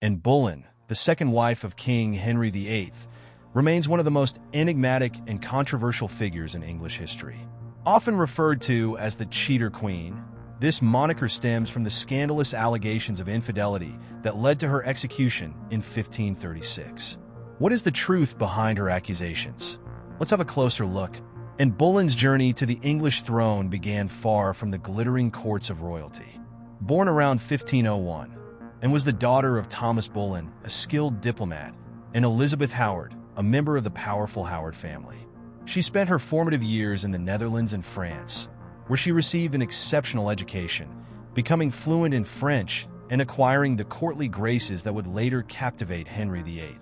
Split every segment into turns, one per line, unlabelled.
Anne Boleyn, the second wife of King Henry VIII, remains one of the most enigmatic and controversial figures in English history. Often referred to as the Cheater Queen, this moniker stems from the scandalous allegations of infidelity that led to her execution in 1536. What is the truth behind her accusations? Let's have a closer look. Anne Boleyn's journey to the English throne began far from the glittering courts of royalty. Born around 1501, and was the daughter of Thomas Boleyn, a skilled diplomat, and Elizabeth Howard, a member of the powerful Howard family. She spent her formative years in the Netherlands and France, where she received an exceptional education, becoming fluent in French and acquiring the courtly graces that would later captivate Henry VIII.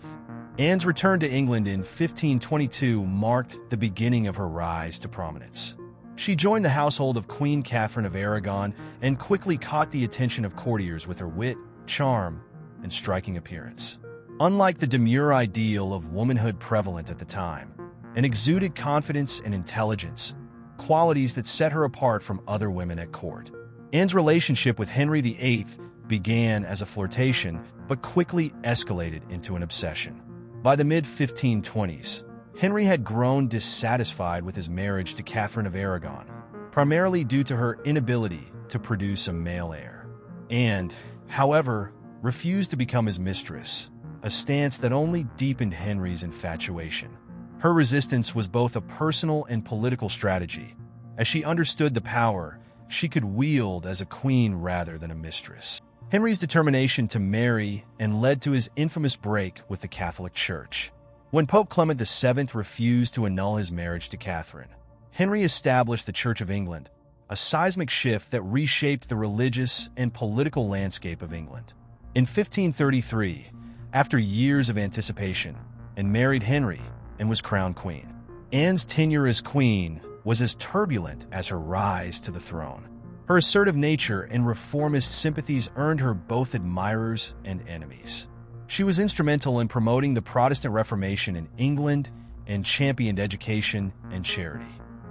Anne's return to England in 1522 marked the beginning of her rise to prominence. She joined the household of Queen Catherine of Aragon and quickly caught the attention of courtiers with her wit, charm, and striking appearance. Unlike the demure ideal of womanhood prevalent at the time, Anne exuded confidence and intelligence, qualities that set her apart from other women at court. Anne's relationship with Henry VIII began as a flirtation, but quickly escalated into an obsession. By the mid-1520s, Henry had grown dissatisfied with his marriage to Catherine of Aragon, primarily due to her inability to produce a male heir. Anne, however, refused to become his mistress, a stance that only deepened Henry's infatuation. Her resistance was both a personal and political strategy, as she understood the power she could wield as a queen rather than a mistress. Henry's determination to marry and led to his infamous break with the Catholic Church. When Pope Clement VII refused to annul his marriage to Catherine, Henry established the Church of England, a seismic shift that reshaped the religious and political landscape of England. In 1533, after years of anticipation, Anne married Henry and was crowned queen. Anne's tenure as queen was as turbulent as her rise to the throne. Her assertive nature and reformist sympathies earned her both admirers and enemies. She was instrumental in promoting the Protestant Reformation in England and championed education and charity.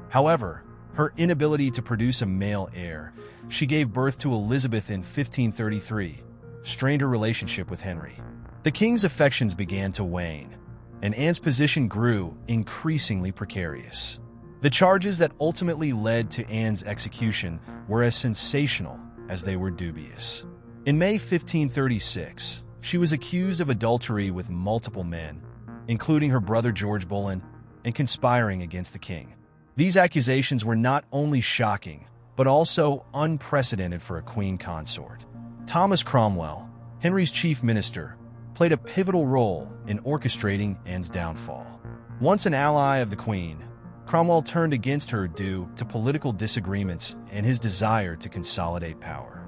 However, her inability to produce a male heir, she gave birth to Elizabeth in 1533, strained her relationship with Henry. The king's affections began to wane, and Anne's position grew increasingly precarious. The charges that ultimately led to Anne's execution were as sensational as they were dubious. In May 1536, she was accused of adultery with multiple men, including her brother George Boleyn, and conspiring against the king. These accusations were not only shocking, but also unprecedented for a queen consort. Thomas Cromwell, Henry's chief minister, played a pivotal role in orchestrating Anne's downfall. Once an ally of the queen, Cromwell turned against her due to political disagreements and his desire to consolidate power.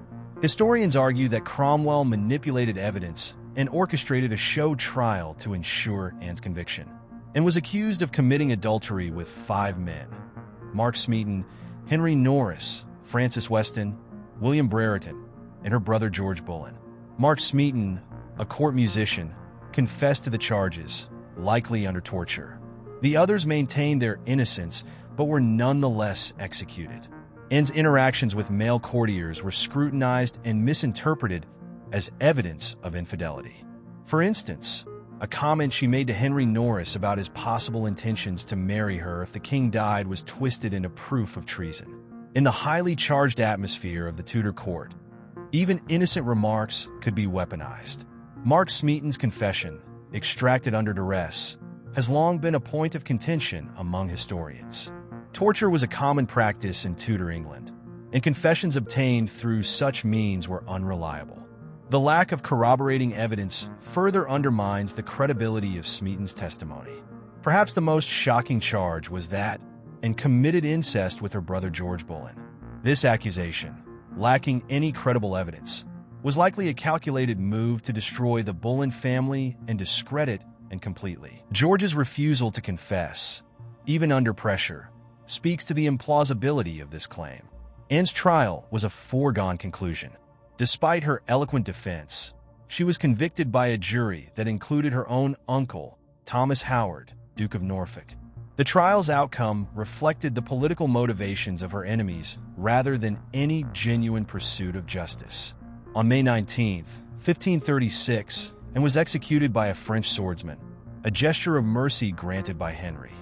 Historians argue that Cromwell manipulated evidence and orchestrated a show trial to ensure Anne's conviction, and was accused of committing adultery with 5 men: Mark Smeaton, Henry Norris, Francis Weston, William Brereton, and her brother George Boleyn. Mark Smeaton, a court musician, confessed to the charges, likely under torture. The others maintained their innocence, but were nonetheless executed. Anne's interactions with male courtiers were scrutinized and misinterpreted as evidence of infidelity. For instance, a comment she made to Henry Norris about his possible intentions to marry her if the king died was twisted into proof of treason. In the highly charged atmosphere of the Tudor court, even innocent remarks could be weaponized. Mark Smeaton's confession, extracted under duress, has long been a point of contention among historians. Torture was a common practice in Tudor England, and confessions obtained through such means were unreliable. The lack of corroborating evidence further undermines the credibility of Smeaton's testimony. Perhaps the most shocking charge was that Anne committed incest with her brother George Boleyn. This accusation, lacking any credible evidence, was likely a calculated move to destroy the Boleyn family and discredit Anne completely. George's refusal to confess, even under pressure, speaks to the implausibility of this claim. Anne's trial was a foregone conclusion. Despite her eloquent defense, she was convicted by a jury that included her own uncle, Thomas Howard, Duke of Norfolk. The trial's outcome reflected the political motivations of her enemies rather than any genuine pursuit of justice. On May 19, 1536, and was executed by a French swordsman, a gesture of mercy granted by Henry.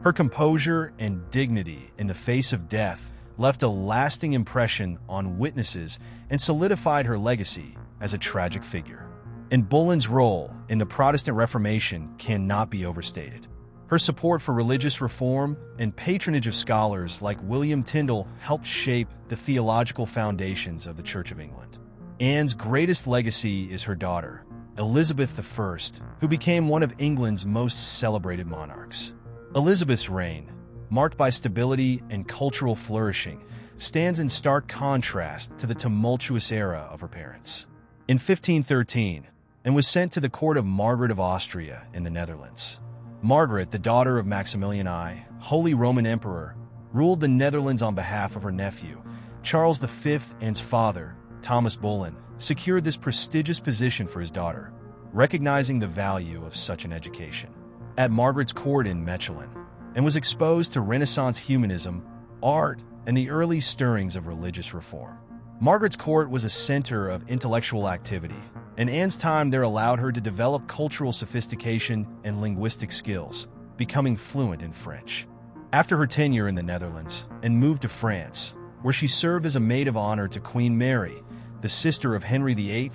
Her composure and dignity in the face of death left a lasting impression on witnesses and solidified her legacy as a tragic figure. And Boleyn's role in the Protestant Reformation cannot be overstated. Her support for religious reform and patronage of scholars like William Tyndale helped shape the theological foundations of the Church of England. Anne's greatest legacy is her daughter, Elizabeth I, who became one of England's most celebrated monarchs. Elizabeth's reign, marked by stability and cultural flourishing, stands in stark contrast to the tumultuous era of her parents. In 1513, and was sent to the court of Margaret of Austria in the Netherlands. Margaret, the daughter of Maximilian I, Holy Roman Emperor, ruled the Netherlands on behalf of her nephew. Charles V, Anne's father, Thomas Boleyn, secured this prestigious position for his daughter, recognizing the value of such an education. At Margaret's court in Mechelen, and was exposed to Renaissance humanism, art, and the early stirrings of religious reform. Margaret's court was a center of intellectual activity, and Anne's time there allowed her to develop cultural sophistication and linguistic skills, becoming fluent in French. After her tenure in the Netherlands, and moved to France, where she served as a maid of honor to Queen Mary, the sister of Henry VIII,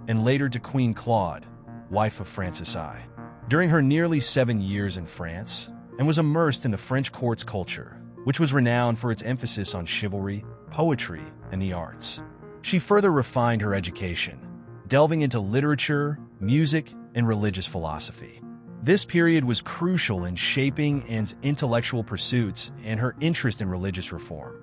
and later to Queen Claude, wife of Francis I. During her nearly 7 years in France, and was immersed in the French court's culture, which was renowned for its emphasis on chivalry, poetry, and the arts. She further refined her education, delving into literature, music, and religious philosophy. This period was crucial in shaping Anne's intellectual pursuits and her interest in religious reform,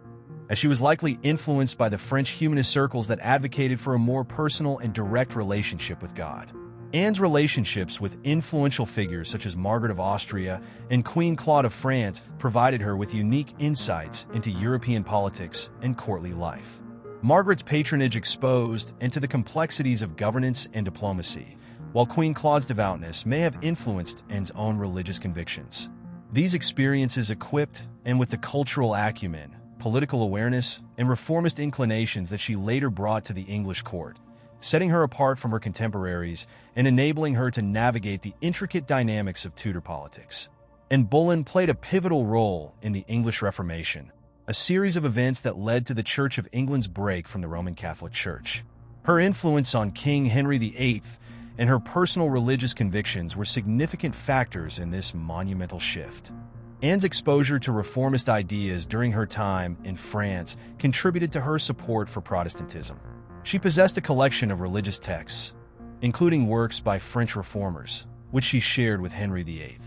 as she was likely influenced by the French humanist circles that advocated for a more personal and direct relationship with God. Anne's relationships with influential figures such as Margaret of Austria and Queen Claude of France provided her with unique insights into European politics and courtly life. Margaret's patronage exposed into the complexities of governance and diplomacy, while Queen Claude's devoutness may have influenced Anne's own religious convictions. These experiences equipped Anne with the cultural acumen, political awareness, and reformist inclinations that she later brought to the English court, setting her apart from her contemporaries and enabling her to navigate the intricate dynamics of Tudor politics. Anne Boleyn played a pivotal role in the English Reformation, a series of events that led to the Church of England's break from the Roman Catholic Church. Her influence on King Henry VIII and her personal religious convictions were significant factors in this monumental shift. Anne's exposure to reformist ideas during her time in France contributed to her support for Protestantism. She possessed a collection of religious texts, including works by French reformers, which she shared with Henry VIII.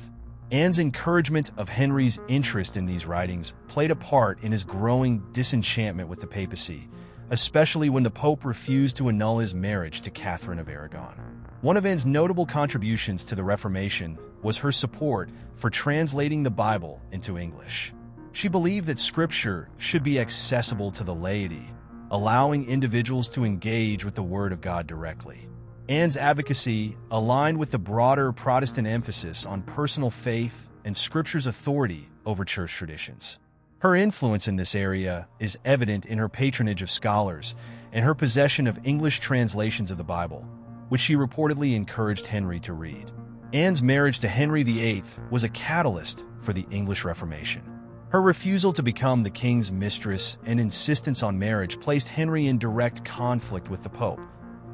Anne's encouragement of Henry's interest in these writings played a part in his growing disenchantment with the papacy, especially when the Pope refused to annul his marriage to Catherine of Aragon. One of Anne's notable contributions to the Reformation was her support for translating the Bible into English. She believed that Scripture should be accessible to the laity, allowing individuals to engage with the Word of God directly. Anne's advocacy aligned with the broader Protestant emphasis on personal faith and Scripture's authority over church traditions. Her influence in this area is evident in her patronage of scholars and her possession of English translations of the Bible, which she reportedly encouraged Henry to read. Anne's marriage to Henry VIII was a catalyst for the English Reformation. Her refusal to become the king's mistress and insistence on marriage placed Henry in direct conflict with the Pope,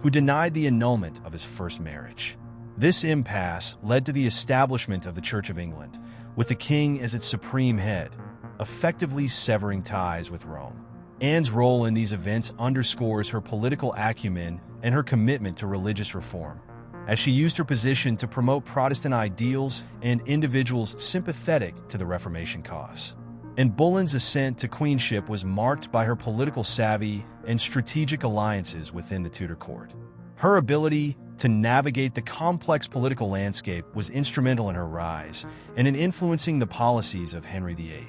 who denied the annulment of his first marriage. This impasse led to the establishment of the Church of England, with the king as its supreme head, effectively severing ties with Rome. Anne's role in these events underscores her political acumen and her commitment to religious reform, as she used her position to promote Protestant ideals and individuals sympathetic to the Reformation cause. Anne Boleyn's ascent to queenship was marked by her political savvy and strategic alliances within the Tudor court. Her ability to navigate the complex political landscape was instrumental in her rise and in influencing the policies of Henry VIII,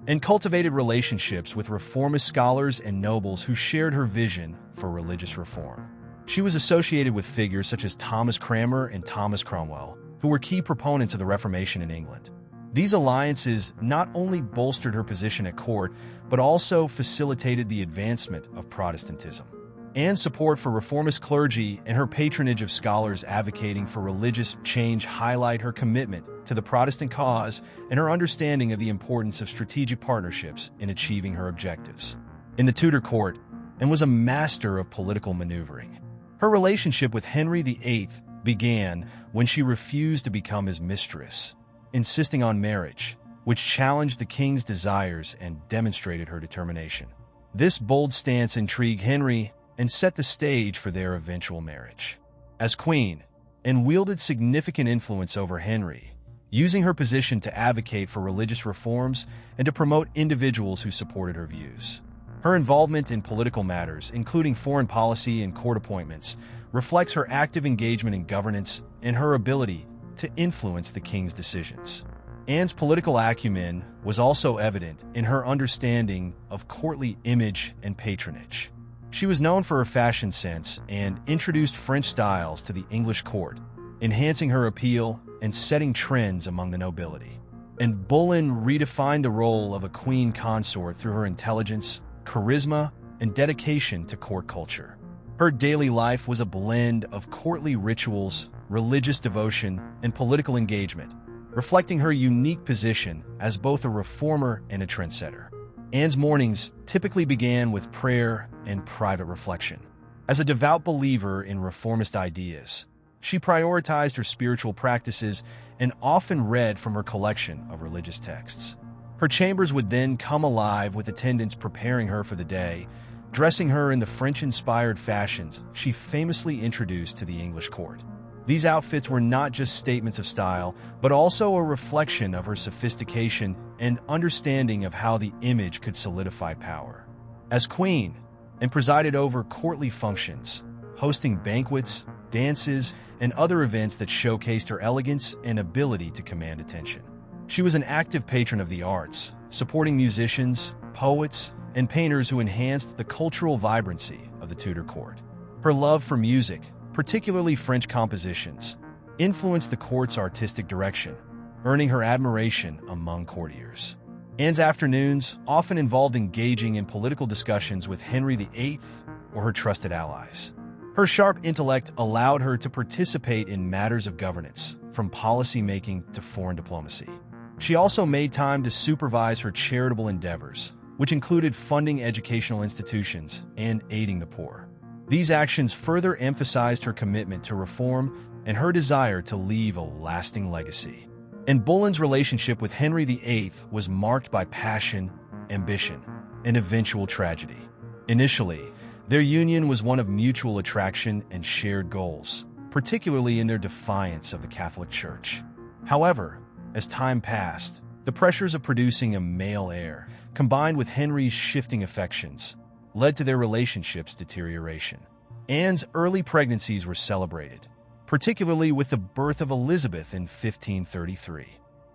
and cultivated relationships with reformist scholars and nobles who shared her vision for religious reform. She was associated with figures such as Thomas Cranmer and Thomas Cromwell, who were key proponents of the Reformation in England. These alliances not only bolstered her position at court, but also facilitated the advancement of Protestantism. Anne's support for reformist clergy and her patronage of scholars advocating for religious change highlight her commitment to the Protestant cause and her understanding of the importance of strategic partnerships in achieving her objectives. In the Tudor court, Anne was a master of political maneuvering. Her relationship with Henry VIII began when she refused to become his mistress, insisting on marriage, which challenged the king's desires and demonstrated her determination. This bold stance intrigued Henry and set the stage for their eventual marriage. As queen, Anne wielded significant influence over Henry, using her position to advocate for religious reforms and to promote individuals who supported her views. Her involvement in political matters, including foreign policy and court appointments, reflects her active engagement in governance and her ability to influence the king's decisions. Anne's political acumen was also evident in her understanding of courtly image and patronage. She was known for her fashion sense and introduced French styles to the English court, enhancing her appeal and setting trends among the nobility. Anne Boleyn redefined the role of a queen consort through her intelligence, charisma, and dedication to court culture. Her daily life was a blend of courtly rituals, religious devotion, and political engagement, reflecting her unique position as both a reformer and a trendsetter. Anne's mornings typically began with prayer and private reflection. As a devout believer in reformist ideas, she prioritized her spiritual practices and often read from her collection of religious texts. Her chambers would then come alive with attendants preparing her for the day, dressing her in the French-inspired fashions she famously introduced to the English court. These outfits were not just statements of style, but also a reflection of her sophistication and understanding of how the image could solidify power. As queen, Anne presided over courtly functions, hosting banquets, dances, and other events that showcased her elegance and ability to command attention. She was an active patron of the arts, supporting musicians, poets, and painters who enhanced the cultural vibrancy of the Tudor court. Her love for music, particularly French compositions, influenced the court's artistic direction, earning her admiration among courtiers. Anne's afternoons often involved engaging in political discussions with Henry VIII or her trusted allies. Her sharp intellect allowed her to participate in matters of governance, from policy-making to foreign diplomacy. She also made time to supervise her charitable endeavors, which included funding educational institutions and aiding the poor. These actions further emphasized her commitment to reform and her desire to leave a lasting legacy. Anne Boleyn's relationship with Henry VIII was marked by passion, ambition, and eventual tragedy. Initially, their union was one of mutual attraction and shared goals, particularly in their defiance of the Catholic Church. However, as time passed, the pressures of producing a male heir, combined with Henry's shifting affections, led to their relationship's deterioration. Anne's early pregnancies were celebrated, particularly with the birth of Elizabeth in 1533.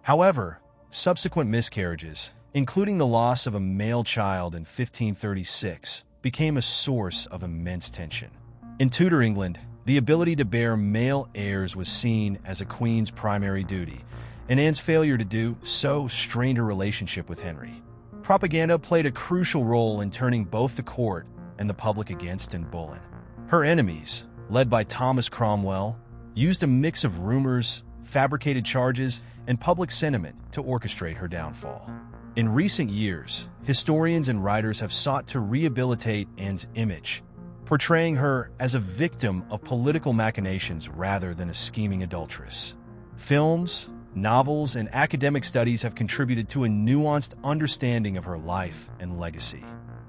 However, subsequent miscarriages, including the loss of a male child in 1536, became a source of immense tension. In Tudor England, the ability to bear male heirs was seen as a queen's primary duty, and Anne's failure to do so strained her relationship with Henry. Propaganda played a crucial role in turning both the court and the public against Anne Boleyn. Her enemies, led by Thomas Cromwell, used a mix of rumors, fabricated charges, and public sentiment to orchestrate her downfall. In recent years, historians and writers have sought to rehabilitate Anne's image, portraying her as a victim of political machinations rather than a scheming adulteress. Films, novels, and academic studies have contributed to a nuanced understanding of her life and legacy.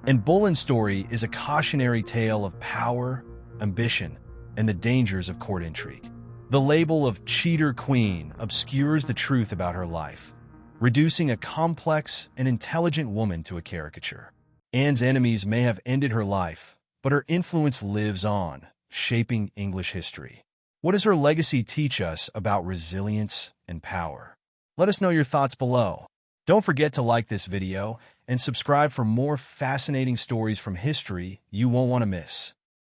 Anne Boleyn's story is a cautionary tale of power, ambition, and the dangers of court intrigue. The label of cheater queen obscures the truth about her life, reducing a complex and intelligent woman to a caricature. Anne's enemies may have ended her life, but her influence lives on, shaping English history. What does her legacy teach us about resilience and power? Let us know your thoughts below. Don't forget to like this video and subscribe for more fascinating stories from history you won't want to miss.